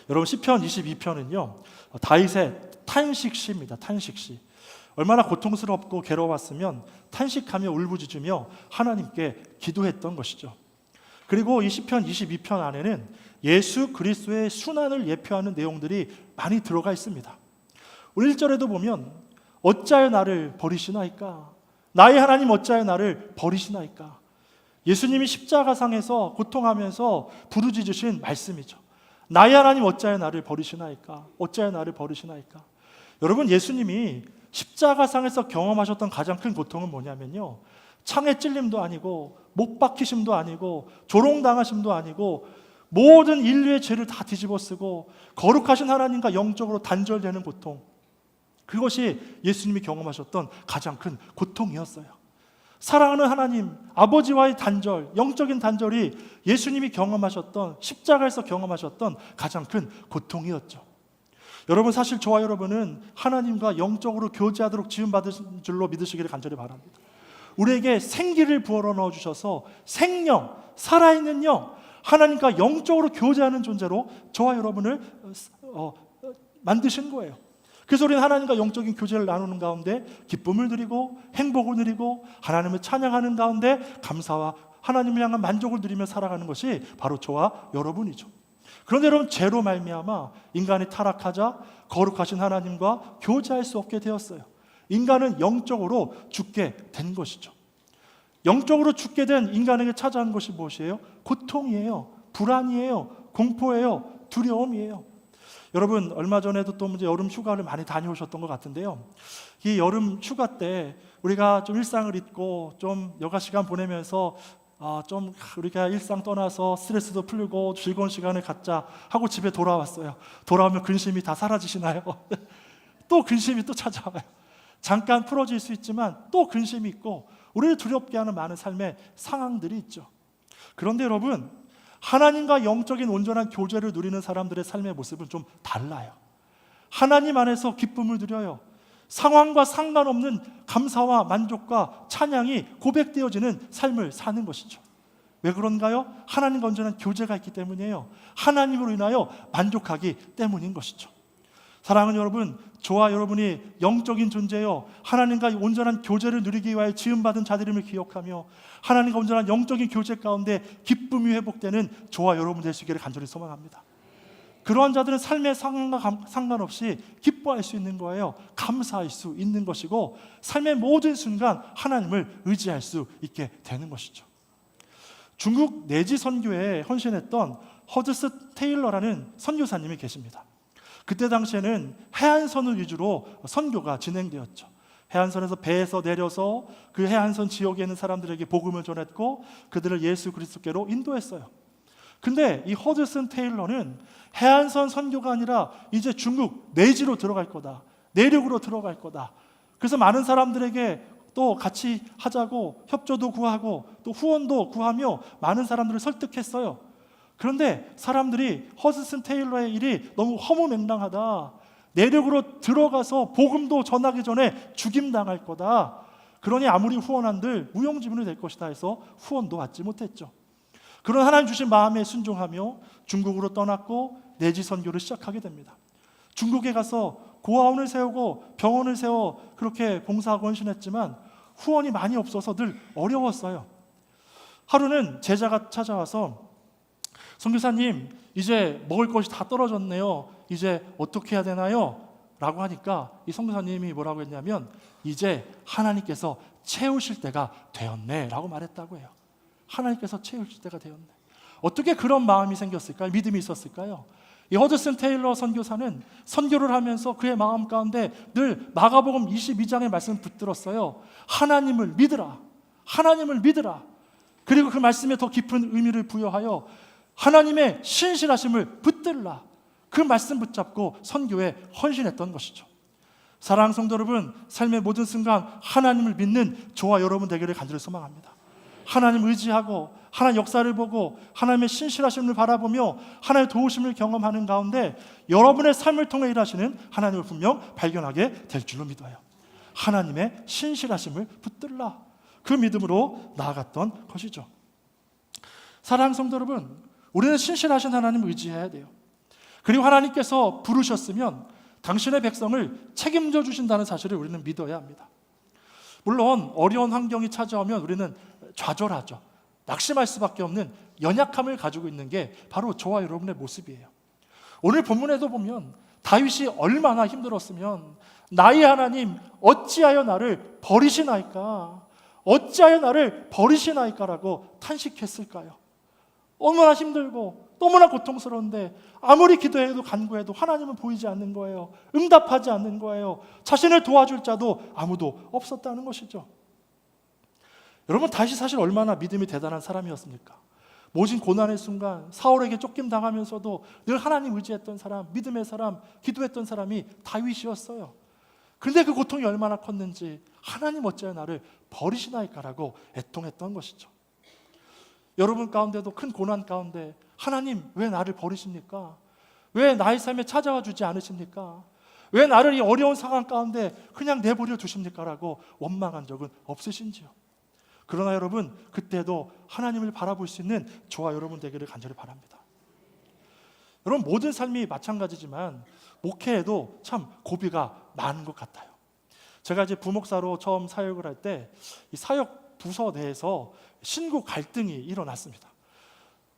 여러분 시편 22편은요 다윗의 탄식시입니다. 탄식시. 얼마나 고통스럽고 괴로웠으면 탄식하며 울부짖으며 하나님께 기도했던 것이죠. 그리고 이 시편 22편 안에는 예수 그리스도의 순환을 예표하는 내용들이 많이 들어가 있습니다. 오늘 1절에도 보면 어찌하여 나를 버리시나이까? 나의 하나님 어찌하여 나를 버리시나이까? 예수님이 십자가상에서 고통하면서 부르짖으신 말씀이죠. 나의 하나님 어찌하여 나를 버리시나이까? 어찌하여 나를 버리시나이까? 여러분, 예수님이 십자가상에서 경험하셨던 가장 큰 고통은 뭐냐면요, 창에 찔림도 아니고 못 박히심도 아니고 조롱당하심도 아니고 모든 인류의 죄를 다 뒤집어쓰고 거룩하신 하나님과 영적으로 단절되는 고통, 그것이 예수님이 경험하셨던 가장 큰 고통이었어요. 사랑하는 하나님 아버지와의 단절, 영적인 단절이 예수님이 경험하셨던, 십자가에서 경험하셨던 가장 큰 고통이었죠. 여러분, 사실 저와 여러분은 하나님과 영적으로 교제하도록 지음받은 줄로 믿으시기를 간절히 바랍니다. 우리에게 생기를 부어러 넣어주셔서 생명, 살아있는 영, 하나님과 영적으로 교제하는 존재로 저와 여러분을 만드신 거예요. 그래서 우리는 하나님과 영적인 교제를 나누는 가운데 기쁨을 누리고 행복을 누리고 하나님을 찬양하는 가운데 감사와 하나님을 향한 만족을 누리며 살아가는 것이 바로 저와 여러분이죠. 그런데 여러분, 죄로 말미암아 인간이 타락하자 거룩하신 하나님과 교제할 수 없게 되었어요. 인간은 영적으로 죽게 된 것이죠. 영적으로 죽게 된 인간에게 찾아온 것이 무엇이에요? 고통이에요. 불안이에요. 공포예요. 두려움이에요. 여러분, 얼마 전에도 또 이제 여름 휴가를 많이 다녀오셨던 것 같은데요. 이 여름 휴가 때 우리가 좀 일상을 잊고 좀 여가 시간 보내면서 좀 우리가 일상 떠나서 스트레스도 풀고 즐거운 시간을 갖자 하고 집에 돌아왔어요. 돌아오면 근심이 다 사라지시나요? 또 근심이 또 찾아와요. 잠깐 풀어질 수 있지만 또 근심이 있고 우리를 두렵게 하는 많은 삶의 상황들이 있죠. 그런데 여러분, 하나님과 영적인 온전한 교제를 누리는 사람들의 삶의 모습은 좀 달라요. 하나님 안에서 기쁨을 누려요. 상황과 상관없는 감사와 만족과 찬양이 고백되어지는 삶을 사는 것이죠. 왜 그런가요? 하나님과 온전한 교제가 있기 때문이에요. 하나님으로 인하여 만족하기 때문인 것이죠. 사랑하는 여러분, 저와 여러분이 영적인 존재요, 하나님과 온전한 교제를 누리기 위하여 지음받은 자들임을 기억하며 하나님과 온전한 영적인 교제 가운데 기쁨이 회복되는 저와 여러분 되시기를 간절히 소망합니다. 그러한 자들은 삶의 상황과 상관없이 기뻐할 수 있는 거예요. 감사할 수 있는 것이고 삶의 모든 순간 하나님을 의지할 수 있게 되는 것이죠. 중국 내지 선교에 헌신했던 허드스 테일러라는 선교사님이 계십니다. 그때 당시에는 해안선을 위주로 선교가 진행되었죠. 해안선에서 배에서 내려서 그 해안선 지역에 있는 사람들에게 복음을 전했고 그들을 예수 그리스도께로 인도했어요. 근데 이 허드슨 테일러는 해안선 선교가 아니라 이제 중국 내지로 들어갈 거다, 내륙으로 들어갈 거다. 그래서 많은 사람들에게 또 같이 하자고 협조도 구하고 또 후원도 구하며 많은 사람들을 설득했어요. 그런데 사람들이 허드슨 테일러의 일이 너무 허무맹랑하다, 내륙으로 들어가서 복음도 전하기 전에 죽임당할 거다, 그러니 아무리 후원한들 무용지물이 될 것이다 해서 후원도 받지 못했죠. 그런 하나님 주신 마음에 순종하며 중국으로 떠났고 내지 선교를 시작하게 됩니다. 중국에 가서 고아원을 세우고 병원을 세워 그렇게 봉사하고 헌신했지만 후원이 많이 없어서 늘 어려웠어요. 하루는 제자가 찾아와서 선교사님, 이제 먹을 것이 다 떨어졌네요. 이제 어떻게 해야 되나요? 라고 하니까 이 선교사님이 뭐라고 했냐면 이제 하나님께서 채우실 때가 되었네 라고 말했다고 해요. 하나님께서 채우실 때가 되었네. 어떻게 그런 마음이 생겼을까요? 믿음이 있었을까요? 이 허드슨 테일러 선교사는 선교를 하면서 그의 마음 가운데 늘 마가복음 22장의 말씀을 붙들었어요. 하나님을 믿으라. 하나님을 믿으라. 그리고 그 말씀에 더 깊은 의미를 부여하여 하나님의 신실하심을 붙들라. 그 말씀 붙잡고 선교에 헌신했던 것이죠. 사랑하는 성도 여러분, 삶의 모든 순간 하나님을 믿는 저와 여러분 되기를 간절히 소망합니다. 하나님 의지하고 하나님 역사를 보고 하나님의 신실하심을 바라보며 하나님의 도우심을 경험하는 가운데 여러분의 삶을 통해 일하시는 하나님을 분명 발견하게 될 줄로 믿어요. 하나님의 신실하심을 붙들라. 그 믿음으로 나아갔던 것이죠. 사랑하는 성도 여러분, 우리는 신실하신 하나님을 의지해야 돼요. 그리고 하나님께서 부르셨으면 당신의 백성을 책임져 주신다는 사실을 우리는 믿어야 합니다. 물론 어려운 환경이 찾아오면 우리는 좌절하죠. 낙심할 수밖에 없는 연약함을 가지고 있는 게 바로 저와 여러분의 모습이에요. 오늘 본문에도 보면 다윗이 얼마나 힘들었으면 나의 하나님 어찌하여 나를 버리시나이까, 어찌하여 나를 버리시나이까라고 탄식했을까요? 얼마나 힘들고 너무나 고통스러운데 아무리 기도해도 간구해도 하나님은 보이지 않는 거예요. 응답하지 않는 거예요. 자신을 도와줄 자도 아무도 없었다는 것이죠. 여러분, 다윗이 사실 얼마나 믿음이 대단한 사람이었습니까? 모진 고난의 순간 사울에게 쫓김당하면서도 늘 하나님 의지했던 사람, 믿음의 사람, 기도했던 사람이 다윗이었어요. 그런데 그 고통이 얼마나 컸는지 하나님 어찌하여 나를 버리시나이까라고 애통했던 것이죠. 여러분 가운데도 큰 고난 가운데 하나님 왜 나를 버리십니까? 왜 나의 삶에 찾아와 주지 않으십니까? 왜 나를 이 어려운 상황 가운데 그냥 내버려 두십니까? 라고 원망한 적은 없으신지요? 그러나 여러분, 그때도 하나님을 바라볼 수 있는 저와 여러분 되기를 간절히 바랍니다. 여러분, 모든 삶이 마찬가지지만 목회에도 참 고비가 많은 것 같아요. 제가 이제 부목사로 처음 사역을 할 때 이 사역 부서 내에서 신구 갈등이 일어났습니다.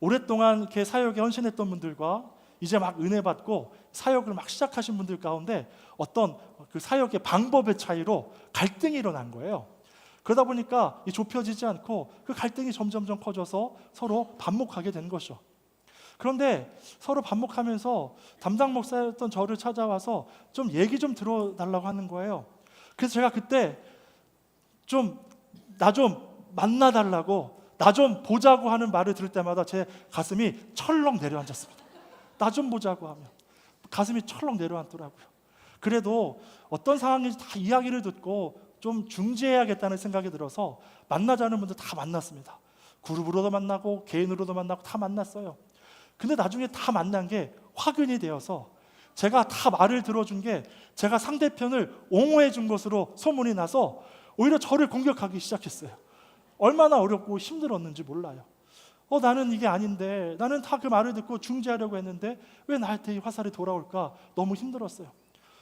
오랫동안 이렇게 사역에 헌신했던 분들과 이제 막 은혜 받고 사역을 막 시작하신 분들 가운데 어떤 그 사역의 방법의 차이로 갈등이 일어난 거예요. 그러다 보니까 좁혀지지 않고 그 갈등이 점점점 커져서 서로 반목하게 된 것이죠. 그런데 서로 반목하면서 담당 목사였던 저를 찾아와서 좀 얘기 좀 들어달라고 하는 거예요. 그래서 제가 그때 나 좀 만나달라고, 나 좀 보자고 하는 말을 들을 때마다 제 가슴이 철렁 내려앉았습니다. 나 좀 보자고 하면 가슴이 철렁 내려앉더라고요. 그래도 어떤 상황인지 다 이야기를 듣고 좀 중재해야겠다는 생각이 들어서 만나자는 분들 다 만났습니다. 그룹으로도 만나고 개인으로도 만나고 다 만났어요. 근데 나중에 다 만난 게 화근이 되어서 제가 다 말을 들어준 게 제가 상대편을 옹호해 준 것으로 소문이 나서 오히려 저를 공격하기 시작했어요. 얼마나 어렵고 힘들었는지 몰라요. 나는 이게 아닌데, 나는 다 그 말을 듣고 중재하려고 했는데 왜 나한테 이 화살이 돌아올까? 너무 힘들었어요.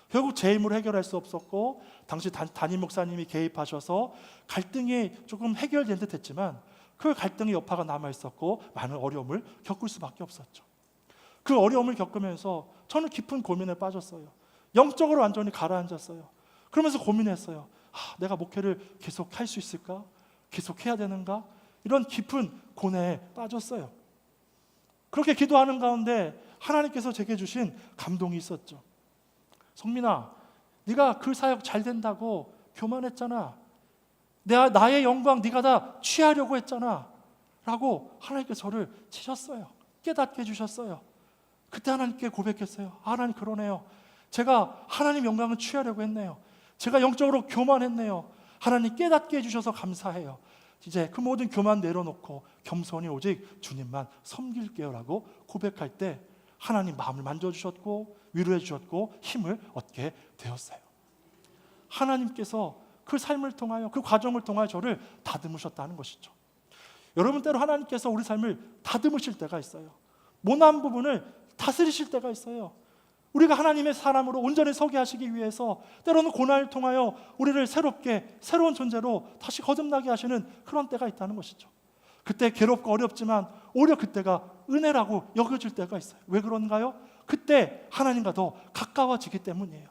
결국 제 힘으로 해결할 수 없었고, 당시 담임 목사님이 개입하셔서 갈등이 조금 해결된 듯 했지만 그 갈등의 여파가 남아있었고 많은 어려움을 겪을 수밖에 없었죠. 그 어려움을 겪으면서 저는 깊은 고민에 빠졌어요. 영적으로 완전히 가라앉았어요. 그러면서 고민했어요. 내가 목회를 계속 할 수 있을까? 계속 해야 되는가? 이런 깊은 고뇌에 빠졌어요. 그렇게 기도하는 가운데 하나님께서 제게 주신 감동이 있었죠. 성민아, 네가 그 사역 잘 된다고 교만했잖아. 나의 영광 네가 다 취하려고 했잖아 라고 하나님께서 저를 치셨어요. 깨닫게 해주셨어요. 그때 하나님께 고백했어요. 하나님, 그러네요. 제가 하나님 영광을 취하려고 했네요. 제가 영적으로 교만했네요. 하나님 깨닫게 해주셔서 감사해요. 이제 그 모든 교만 내려놓고 겸손히 오직 주님만 섬길게요 라고 고백할 때 하나님 마음을 만져주셨고 위로해 주셨고 힘을 얻게 되었어요. 하나님께서 그 삶을 통하여, 그 과정을 통하여 저를 다듬으셨다는 것이죠. 여러분, 때로 하나님께서 우리 삶을 다듬으실 때가 있어요. 모난 부분을 다스리실 때가 있어요. 우리가 하나님의 사람으로 온전히 서게 하시기 위해서 때로는 고난을 통하여 우리를 새롭게, 새로운 존재로 다시 거듭나게 하시는 그런 때가 있다는 것이죠. 그때 괴롭고 어렵지만 오히려 그때가 은혜라고 여겨질 때가 있어요. 왜 그런가요? 그때 하나님과 더 가까워지기 때문이에요.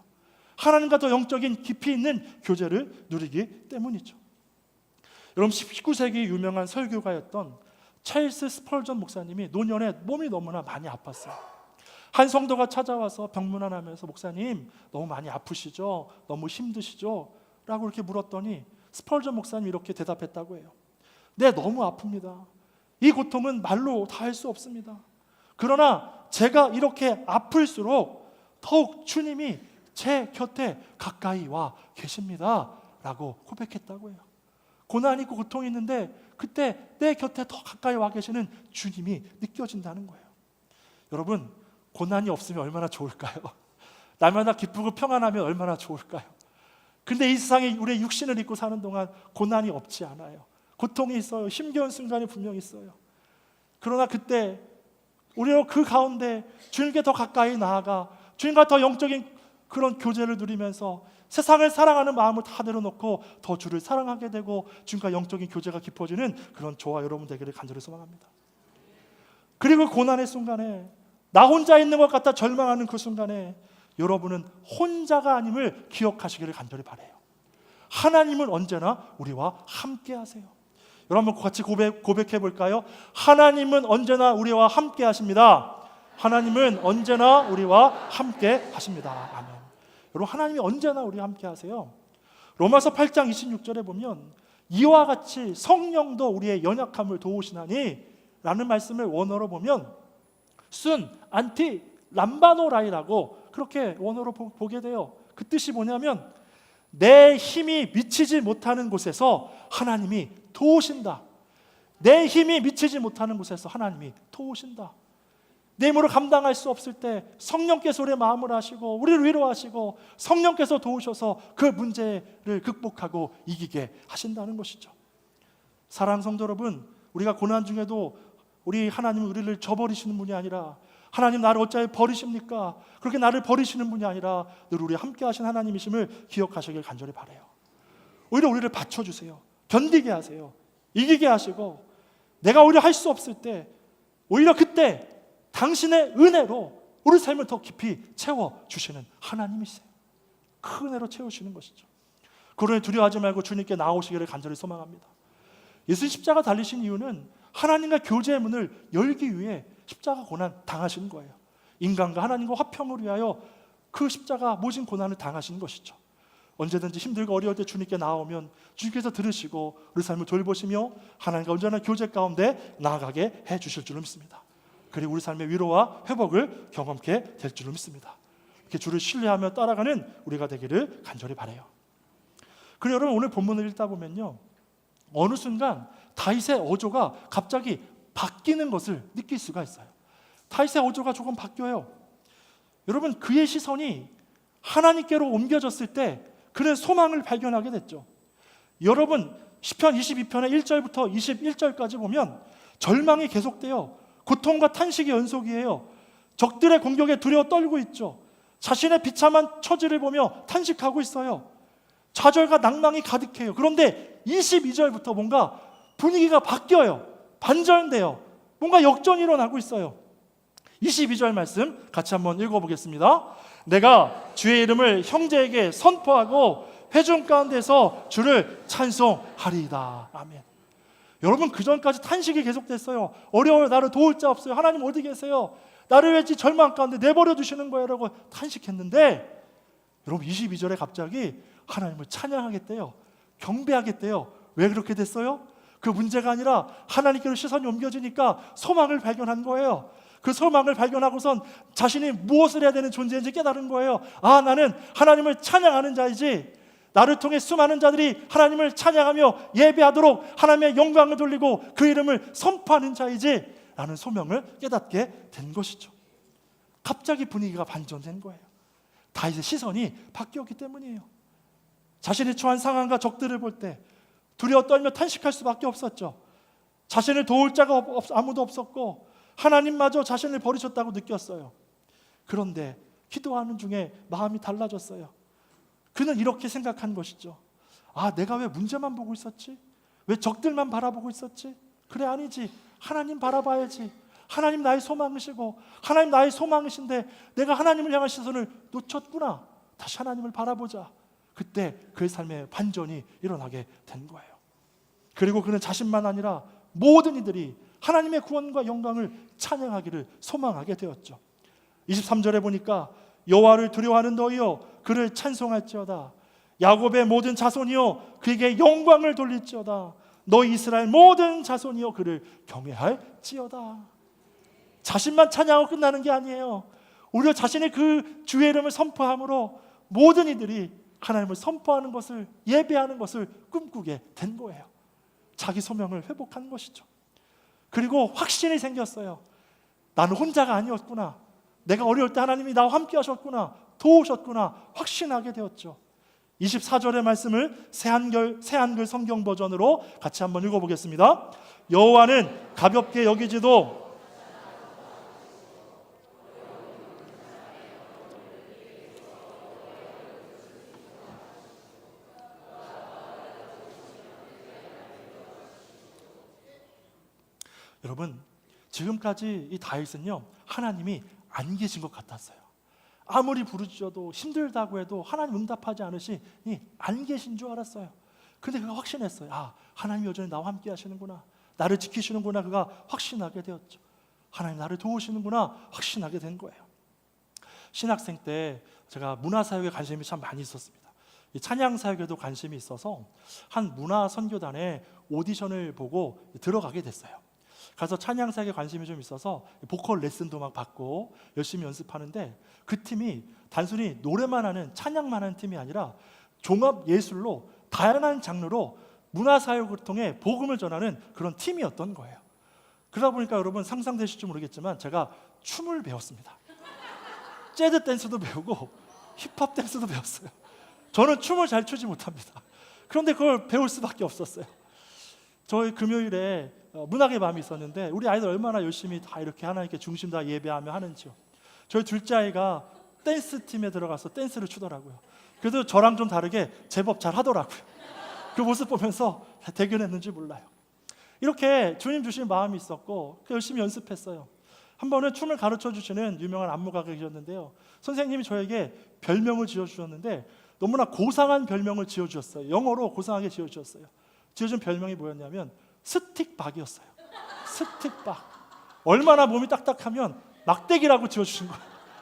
하나님과 더 영적인 깊이 있는 교제를 누리기 때문이죠. 여러분, 19세기 유명한 설교가였던 찰스 스펄전 목사님이 노년에 몸이 너무나 많이 아팠어요. 한 성도가 찾아와서 병문안하면서 목사님 너무 많이 아프시죠? 너무 힘드시죠? 라고 이렇게 물었더니 스펄전 목사님이 이렇게 대답했다고 해요. 네, 너무 아픕니다. 이 고통은 말로 다 할 수 없습니다. 그러나 제가 이렇게 아플수록 더욱 주님이 제 곁에 가까이 와 계십니다 라고 고백했다고 해요. 고난이 있고 고통이 있는데 그때 내 곁에 더 가까이 와 계시는 주님이 느껴진다는 거예요. 여러분, 고난이 없으면 얼마나 좋을까요? 날마다 기쁘고 평안하면 얼마나 좋을까요? 근데 이 세상에 우리의 육신을 입고 사는 동안 고난이 없지 않아요. 고통이 있어요. 힘겨운 순간이 분명히 있어요. 그러나 그때 우리로 그 가운데 주님께 더 가까이 나아가 주님과 더 영적인 그런 교제를 누리면서 세상을 사랑하는 마음을 다 내려놓고 더 주를 사랑하게 되고 주님과 영적인 교제가 깊어지는 그런 저와 여러분 되기를 간절히 소망합니다. 그리고 고난의 순간에 나 혼자 있는 것 같아 절망하는 그 순간에 여러분은 혼자가 아님을 기억하시기를 간절히 바라요. 하나님은 언제나 우리와 함께 하세요. 여러분 같이 고백해 볼까요? 하나님은 언제나 우리와 함께 하십니다. 하나님은 언제나 우리와 함께 하십니다. 아멘. 여러분 하나님이 언제나 우리와 함께 하세요. 로마서 8장 26절에 보면 이와 같이 성령도 우리의 연약함을 도우시나니 라는 말씀을 원어로 보면 순, 안티, 람바노라이라고 그렇게 원어로 보게 돼요. 그 뜻이 뭐냐면 내 힘이 미치지 못하는 곳에서 하나님이 도우신다. 내 힘이 미치지 못하는 곳에서 하나님이 도우신다. 내 힘으로 감당할 수 없을 때 성령께서 우리의 마음을 하시고 우리를 위로하시고 성령께서 도우셔서 그 문제를 극복하고 이기게 하신다는 것이죠. 사랑하는 성도 여러분, 우리가 고난 중에도 우리 하나님은 우리를 저버리시는 분이 아니라 하나님 나를 어찌하여 버리십니까? 그렇게 나를 버리시는 분이 아니라 늘 우리 함께 하신 하나님이심을 기억하시길 간절히 바라요. 오히려 우리를 받쳐주세요. 견디게 하세요. 이기게 하시고 내가 오히려 할 수 없을 때 오히려 그때 당신의 은혜로 우리 삶을 더 깊이 채워주시는 하나님이세요. 큰 은혜로 채우시는 것이죠. 그러니 두려워하지 말고 주님께 나오시기를 간절히 소망합니다. 예수 십자가 달리신 이유는 하나님과 교제의 문을 열기 위해 십자가 고난 당하신 거예요. 인간과 하나님과 화평을 위하여 그 십자가 모진 고난을 당하신 것이죠. 언제든지 힘들고 어려울 때 주님께 나오면 주님께서 들으시고 우리 삶을 돌보시며 하나님과 언제나 교제 가운데 나아가게 해주실 줄로 믿습니다. 그리고 우리 삶의 위로와 회복을 경험케 될 줄로 믿습니다. 이렇게 주를 신뢰하며 따라가는 우리가 되기를 간절히 바라요. 그리고 여러분 오늘 본문을 읽다 보면요, 어느 순간 다윗의 어조가 갑자기 바뀌는 것을 느낄 수가 있어요. 다윗의 어조가 조금 바뀌어요. 여러분 그의 시선이 하나님께로 옮겨졌을 때 그는 소망을 발견하게 됐죠. 여러분 시편 22편의 1절부터 21절까지 보면 절망이 계속돼요. 고통과 탄식의 연속이에요. 적들의 공격에 두려워 떨고 있죠. 자신의 비참한 처지를 보며 탄식하고 있어요. 좌절과 낭망이 가득해요. 그런데 22절부터 뭔가 분위기가 바뀌어요. 반전돼요. 뭔가 역전이 일어나고 있어요. 22절 말씀 같이 한번 읽어보겠습니다. 내가 주의 이름을 형제에게 선포하고 회중 가운데서 주를 찬송하리이다. 아멘. 여러분 그전까지 탄식이 계속됐어요. 어려워요. 나를 도울 자 없어요. 하나님 어디 계세요? 나를 왠지 절망 가운데 내버려 두시는 거예요 라고 탄식했는데 여러분 22절에 갑자기 하나님을 찬양하겠대요. 경배하겠대요. 왜 그렇게 됐어요? 그 문제가 아니라 하나님께로 시선이 옮겨지니까 소망을 발견한 거예요. 그 소망을 발견하고선 자신이 무엇을 해야 되는 존재인지 깨달은 거예요. 아, 나는 하나님을 찬양하는 자이지, 나를 통해 수많은 자들이 하나님을 찬양하며 예배하도록 하나님의 영광을 돌리고 그 이름을 선포하는 자이지 라는 소명을 깨닫게 된 것이죠. 갑자기 분위기가 반전된 거예요. 다윗의 시선이 바뀌었기 때문이에요. 자신이 처한 상황과 적들을 볼 때 두려워 떨며 탄식할 수밖에 없었죠. 자신을 도울 자가 아무도 없었고 하나님마저 자신을 버리셨다고 느꼈어요. 그런데 기도하는 중에 마음이 달라졌어요. 그는 이렇게 생각한 것이죠. 아, 내가 왜 문제만 보고 있었지? 왜 적들만 바라보고 있었지? 그래, 아니지. 하나님 바라봐야지. 하나님 나의 소망이시고 하나님 나의 소망이신데 내가 하나님을 향한 시선을 놓쳤구나. 다시 하나님을 바라보자. 그때 그의 삶에 반전이 일어나게 된 거예요. 그리고 그는 자신만 아니라 모든 이들이 하나님의 구원과 영광을 찬양하기를 소망하게 되었죠. 23절에 보니까 여호와를 두려워하는 너희여 그를 찬송할지어다. 야곱의 모든 자손이여 그에게 영광을 돌릴지어다. 너희 이스라엘 모든 자손이여 그를 경외할지어다. 자신만 찬양하고 끝나는 게 아니에요. 오히려 자신의 그 주의 이름을 선포함으로 모든 이들이 하나님을 선포하는 것을, 예배하는 것을 꿈꾸게 된 거예요. 자기 소명을 회복한 것이죠. 그리고 확신이 생겼어요. 나는 혼자가 아니었구나. 내가 어려울 때 하나님이 나와 함께 하셨구나. 도우셨구나. 확신하게 되었죠. 24절의 말씀을 새한글 성경 버전으로 같이 한번 읽어보겠습니다. 여호와는 가볍게 여기지도 여러분, 지금까지 이 다윗은요, 하나님이 안 계신 것 같았어요. 아무리 부르짖어도 힘들다고 해도 하나님 응답하지 않으시니 안 계신 줄 알았어요. 근데 그가 확신했어요. 아, 하나님 여전히 나와 함께 하시는구나, 나를 지키시는구나. 그가 확신하게 되었죠. 하나님 나를 도우시는구나 확신하게 된 거예요. 신학생 때 제가 문화사역에 관심이 참 많이 있었습니다. 이 찬양사역에도 관심이 있어서 한 문화선교단에 오디션을 보고 들어가게 됐어요. 가서 찬양사역에 관심이 좀 있어서 보컬 레슨도 막 받고 열심히 연습하는데, 그 팀이 단순히 노래만 하는, 찬양만 하는 팀이 아니라 종합 예술로 다양한 장르로 문화사역을 통해 복음을 전하는 그런 팀이었던 거예요. 그러다 보니까 여러분 상상되실지 모르겠지만 제가 춤을 배웠습니다. 재즈 댄스도 배우고 힙합 댄스도 배웠어요. 저는 춤을 잘 추지 못합니다. 그런데 그걸 배울 수밖에 없었어요. 저희 금요일에 문학의 밤이 있었는데 우리 아이들 얼마나 열심히 다 이렇게 하나님께 중심 다 예배하며 하는지요. 저희 둘째 아이가 댄스 팀에 들어가서 댄스를 추더라고요. 그래도 저랑 좀 다르게 제법 잘 하더라고요. 그 모습 보면서 대견했는지 몰라요. 이렇게 주님 주신 마음이 있었고 열심히 연습했어요. 한 번은 춤을 가르쳐 주시는 유명한 안무가가 계셨는데요, 선생님이 저에게 별명을 지어주셨는데 너무나 고상한 별명을 지어주셨어요. 영어로 고상하게 지어주셨어요. 지어준 별명이 뭐였냐면 스틱박이었어요. 스틱박. 얼마나 몸이 딱딱하면 막대기라고 지어주신 거예요.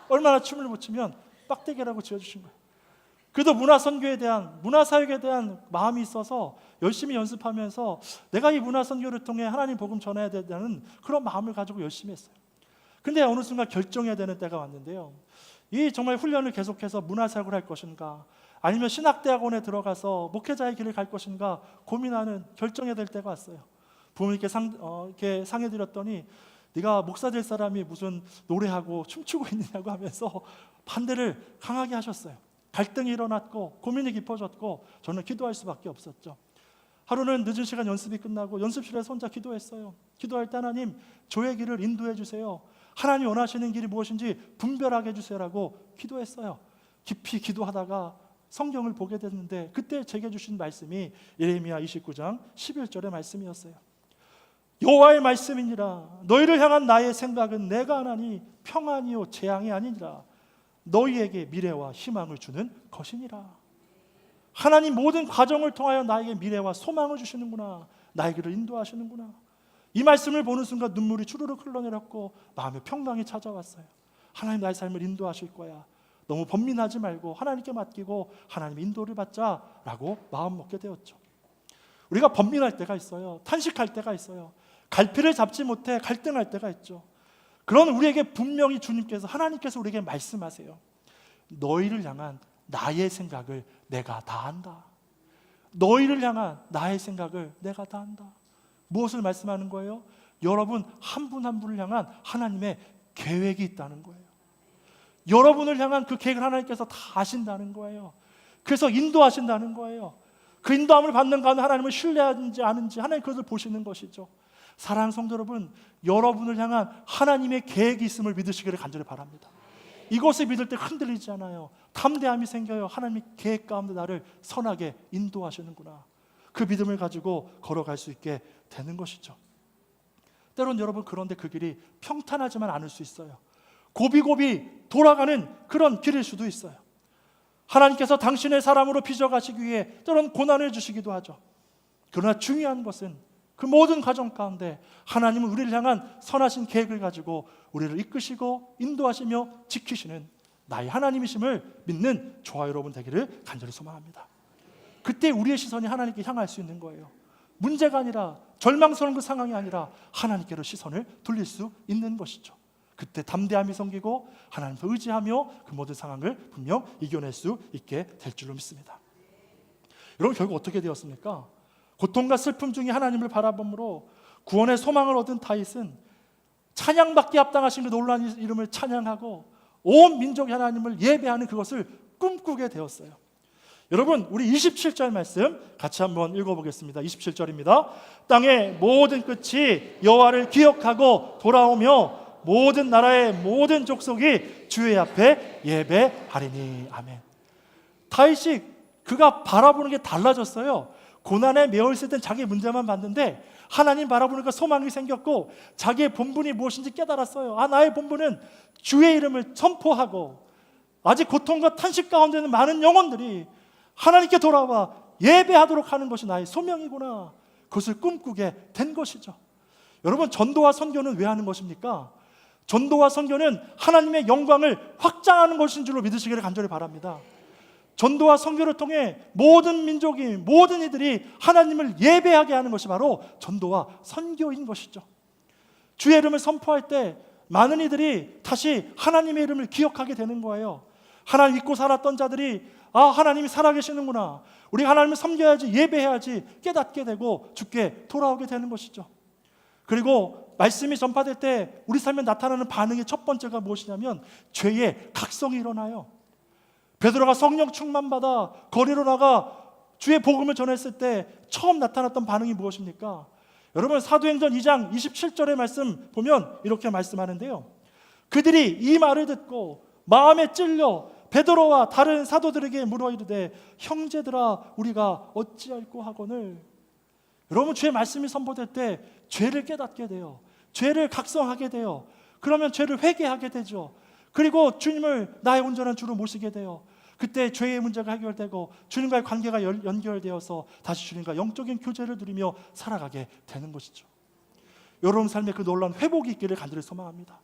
얼마나 춤을 못 추면 빡대기라고 지어주신 거예요. 그래도 문화선교에 대한, 문화사역에 대한 마음이 있어서 열심히 연습하면서 내가 이 문화선교를 통해 하나님 복음 전해야 된다는 그런 마음을 가지고 열심히 했어요. 근데 어느 순간 결정해야 되는 때가 왔는데요, 이 정말 훈련을 계속해서 문화사역을 할 것인가 아니면 신학대학원에 들어가서 목회자의 길을 갈 것인가 고민하는, 결정해야 될 때가 왔어요. 부모님께 이렇게 상해드렸더니 네가 목사 될 사람이 무슨 노래하고 춤추고 있느냐고 하면서 반대를 강하게 하셨어요. 갈등이 일어났고 고민이 깊어졌고 저는 기도할 수밖에 없었죠. 하루는 늦은 시간 연습이 끝나고 연습실에서 혼자 기도했어요. 기도할 때 하나님, 저의 길을 인도해 주세요. 하나님 원하시는 길이 무엇인지 분별하게 해주세요라고 기도했어요. 깊이 기도하다가 성경을 보게 됐는데 그때 제게 주신 말씀이 예레미야 29장 11절의 말씀이었어요. 여호와의 말씀이니라. 너희를 향한 나의 생각은 내가 하나니 평안이요 재앙이 아니니라. 너희에게 미래와 희망을 주는 것이니라. 하나님 모든 과정을 통하여 나에게 미래와 소망을 주시는구나. 나의 길을 인도하시는구나. 이 말씀을 보는 순간 눈물이 주르륵 흘러내렸고 마음에 평강이 찾아왔어요. 하나님 나의 삶을 인도하실 거야. 너무 번민하지 말고 하나님께 맡기고 하나님의 인도를 받자라고 마음 먹게 되었죠. 우리가 번민할 때가 있어요. 탄식할 때가 있어요. 갈피를 잡지 못해 갈등할 때가 있죠. 그런 우리에게 분명히 주님께서, 하나님께서 우리에게 말씀하세요. 너희를 향한 나의 생각을 내가 다 한다. 너희를 향한 나의 생각을 내가 다 한다. 무엇을 말씀하는 거예요? 여러분 한 분 한 분을 향한 하나님의 계획이 있다는 거예요. 여러분을 향한 그 계획을 하나님께서 다 아신다는 거예요. 그래서 인도하신다는 거예요. 그 인도함을 받는 가운데 하나님을 신뢰하는지 아는지 하나님 그것을 보시는 것이죠. 사랑하는 성도 여러분, 여러분을 향한 하나님의 계획이 있음을 믿으시기를 간절히 바랍니다. 이것을 믿을 때 흔들리지 않아요. 담대함이 생겨요. 하나님의 계획 가운데 나를 선하게 인도하시는구나. 그 믿음을 가지고 걸어갈 수 있게 되는 것이죠. 때론 여러분 그런데 그 길이 평탄하지만 않을 수 있어요. 고비고비 돌아가는 그런 길일 수도 있어요. 하나님께서 당신의 사람으로 빚어가시기 위해 때론 고난을 주시기도 하죠. 그러나 중요한 것은 그 모든 과정 가운데 하나님은 우리를 향한 선하신 계획을 가지고 우리를 이끄시고 인도하시며 지키시는 나의 하나님이심을 믿는 저와 여러분 되기를 간절히 소망합니다. 그때 우리의 시선이 하나님께 향할 수 있는 거예요. 문제가 아니라, 절망스러운 그 상황이 아니라 하나님께로 시선을 돌릴 수 있는 것이죠. 그때 담대함이 생기고 하나님을 의지하며 그 모든 상황을 분명 이겨낼 수 있게 될 줄로 믿습니다. 여러분 결국 어떻게 되었습니까? 고통과 슬픔 중에 하나님을 바라봄으로 구원의 소망을 얻은 다윗은 찬양받기 합당하신 그 놀라운 이름을 찬양하고 온 민족이 하나님을 예배하는 그것을 꿈꾸게 되었어요. 여러분 우리 27절 말씀 같이 한번 읽어보겠습니다. 27절입니다. 땅의 모든 끝이 여호와를 기억하고 돌아오며 모든 나라의 모든 족속이 주의 앞에 예배하리니. 아멘. 다윗이 그가 바라보는 게 달라졌어요. 고난에 매여 있을 땐 자기 문제만 봤는데 하나님 바라보니까 소망이 생겼고 자기의 본분이 무엇인지 깨달았어요. 나의 본분은 주의 이름을 선포하고 아직 고통과 탄식 가운데 있는 많은 영혼들이 하나님께 돌아와 예배하도록 하는 것이 나의 소명이구나. 그것을 꿈꾸게 된 것이죠. 여러분, 전도와 선교는 왜 하는 것입니까? 전도와 선교는 하나님의 영광을 확장하는 것인 줄로 믿으시기를 간절히 바랍니다. 전도와 선교를 통해 모든 민족이, 모든 이들이 하나님을 예배하게 하는 것이 바로 전도와 선교인 것이죠. 주의 이름을 선포할 때 많은 이들이 다시 하나님의 이름을 기억하게 되는 거예요. 하나님 믿고 살았던 자들이 하나님이 살아계시는구나, 우리 하나님을 섬겨야지, 예배해야지 깨닫게 되고 주께 돌아오게 되는 것이죠. 그리고 말씀이 전파될 때 우리 삶에 나타나는 반응의 첫 번째가 무엇이냐면 죄의 각성이 일어나요. 베드로가 성령 충만받아 거리로 나가 주의 복음을 전했을 때 처음 나타났던 반응이 무엇입니까? 여러분, 사도행전 2장 27절의 말씀 보면 이렇게 말씀하는데요, 그들이 이 말을 듣고 마음에 찔려 베드로와 다른 사도들에게 물어 이르되 형제들아 우리가 어찌할꼬 하거늘. 여러분, 주의 말씀이 선포될 때 죄를 깨닫게 돼요. 죄를 각성하게 돼요. 그러면 죄를 회개하게 되죠. 그리고 주님을 나의 온전한 주로 모시게 돼요. 그때 죄의 문제가 해결되고 주님과의 관계가 연결되어서 다시 주님과 영적인 교제를 누리며 살아가게 되는 것이죠. 여러분 삶에 그 놀라운 회복이 있기를 간절히 소망합니다.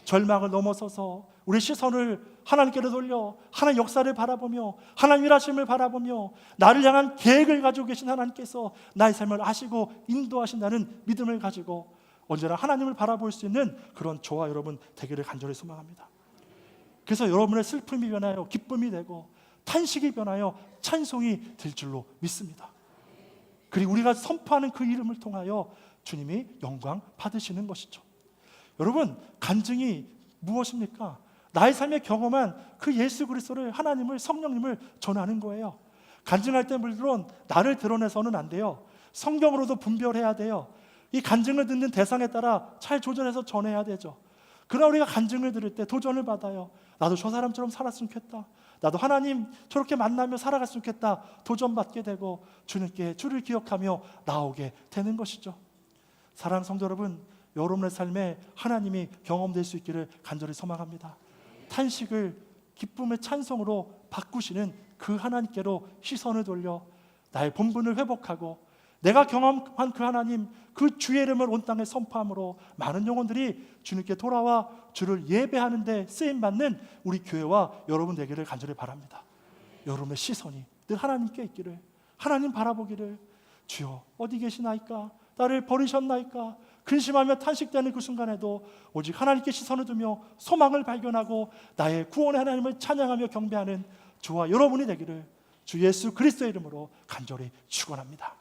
절망을 넘어서서 우리 시선을 하나님께로 돌려 하나님 역사를 바라보며 하나님 일하심을 바라보며 나를 향한 계획을 가지고 계신 하나님께서 나의 삶을 아시고 인도하신다는 믿음을 가지고 언제나 하나님을 바라볼 수 있는 그런 저와 여러분 되기를 간절히 소망합니다. 그래서 여러분의 슬픔이 변하여 기쁨이 되고 탄식이 변하여 찬송이 될 줄로 믿습니다. 그리고 우리가 선포하는 그 이름을 통하여 주님이 영광 받으시는 것이죠. 여러분, 간증이 무엇입니까? 나의 삶에 경험한 그 예수 그리스도를, 하나님을, 성령님을 전하는 거예요. 간증할 때 물론 나를 드러내서는 안 돼요. 성경으로도 분별해야 돼요. 이 간증을 듣는 대상에 따라 잘 조절해서 전해야 되죠. 그러나 우리가 간증을 들을 때 도전을 받아요. 나도 저 사람처럼 살았으면 좋겠다. 나도 하나님 저렇게 만나며 살아갔으면 좋겠다. 도전받게 되고 주님께 주를 기억하며 나오게 되는 것이죠. 사랑하는 성도 여러분, 여러분의 삶에 하나님이 경험될 수 있기를 간절히 소망합니다. 탄식을 기쁨의 찬송으로 바꾸시는 그 하나님께로 시선을 돌려 나의 본분을 회복하고 내가 경험한 그 하나님, 그 주의 이름을 온 땅에 선포함으로 많은 영혼들이 주님께 돌아와 주를 예배하는 데 쓰임받는 우리 교회와 여러분 되기를 간절히 바랍니다. 여러분의 시선이 늘 하나님께 있기를, 하나님 바라보기를, 주여 어디 계시나이까, 나를 버리셨나이까, 근심하며 탄식되는 그 순간에도 오직 하나님께 시선을 두며 소망을 발견하고 나의 구원의 하나님을 찬양하며 경배하는 저와 여러분이 되기를 주 예수 그리스도의 이름으로 간절히 축원합니다.